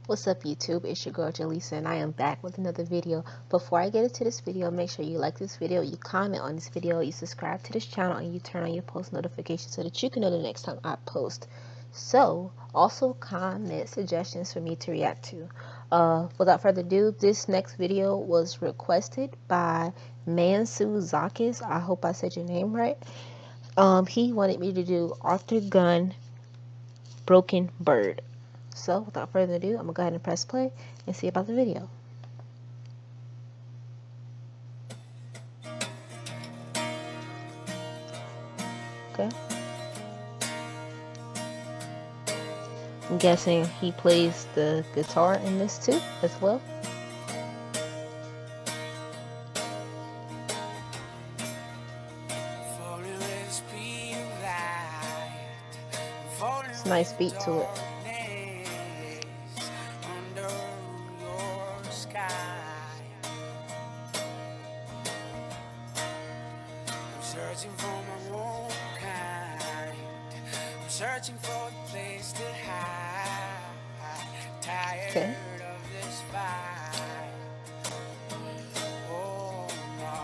What's up YouTube, it's your girl Jaleesa and I am back with another video. Before I get into this video, make sure you like this video, you comment on this video, you subscribe to this channel, and you turn on your post notifications so that you can know the next time I post. So, also comment suggestions for me to react to. Without further ado, this next video was requested by Mansu Zakis. I hope I said your name right. He wanted me to do Arthur Gunn, Broken Bird. So, without further ado, I'm going to go ahead and press play and see about the video. Okay. I'm guessing he plays the guitar in this too, as well. It's a nice beat to it. Searching for my own kind. I'm searching for a place to hide. Tired of this fight. Oh no.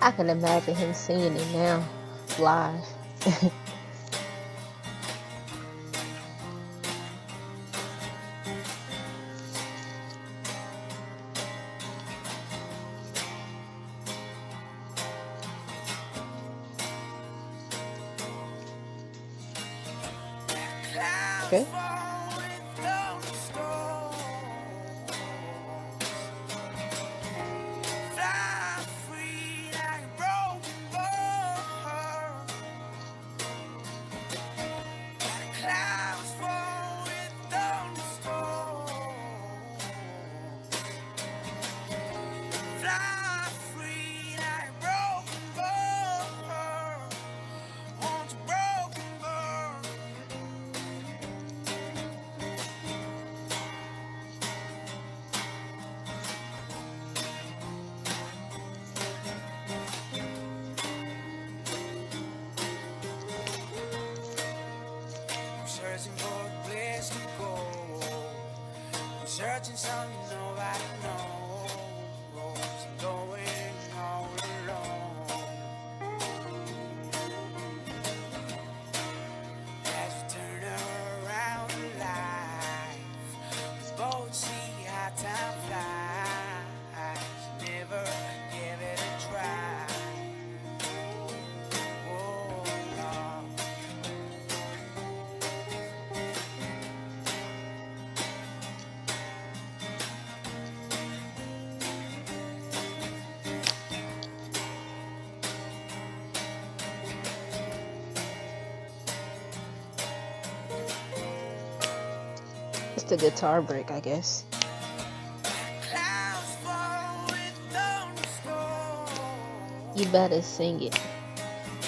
I can imagine him singing it now, live. Okay. Searching for a place to go. I'm searching something nobody knows. I'm going all alone. As we turn around in life, we both see how time flies. Never give it a try. Oh, no. It's the guitar break, I guess. You better sing it.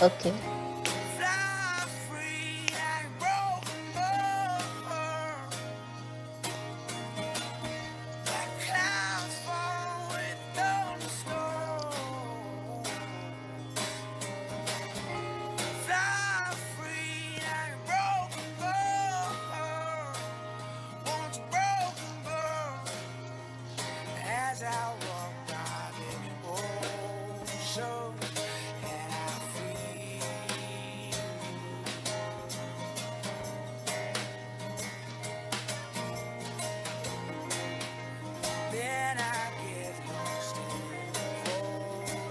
Okay. As I walk by the ocean and I feel, then I get lost in the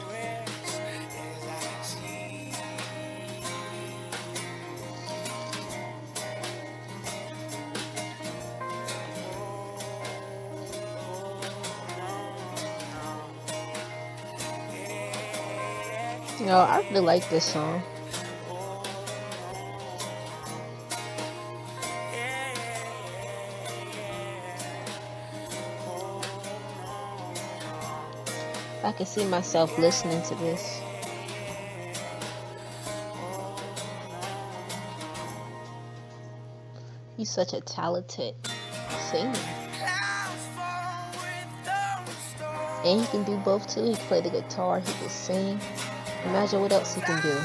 forest as I see. No, I really like this song. I can see myself listening to this. He's such a talented singer. And he can do both too. He can play the guitar, he can sing. Imagine what else he can do.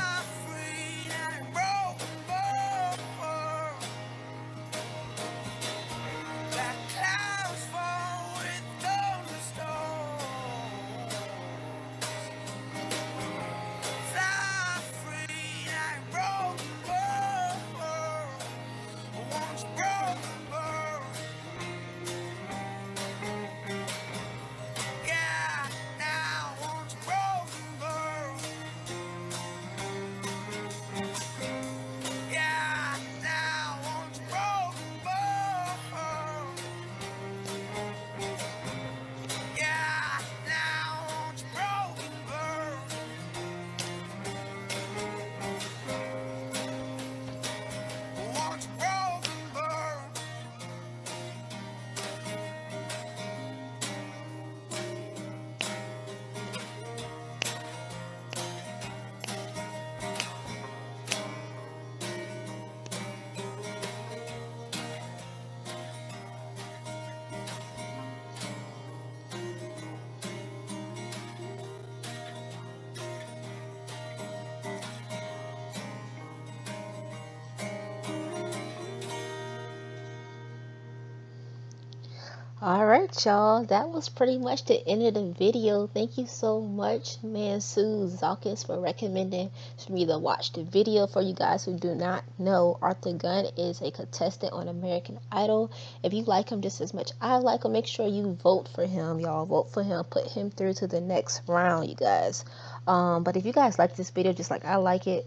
Alright, y'all, that was pretty much the end of the video. Thank you so much, Mansu Zalkis, for recommending for me to watch the video. For you guys who do not know, Arthur Gunn is a contestant on American Idol. If you like him just as much I like him, make sure you vote for him, y'all. Vote for him, put him through to the next round, you guys. But if you guys like this video just like I like it,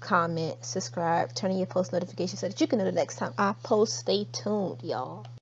comment, subscribe, turn on your post notifications so that you can know the next time I post. Stay tuned, y'all.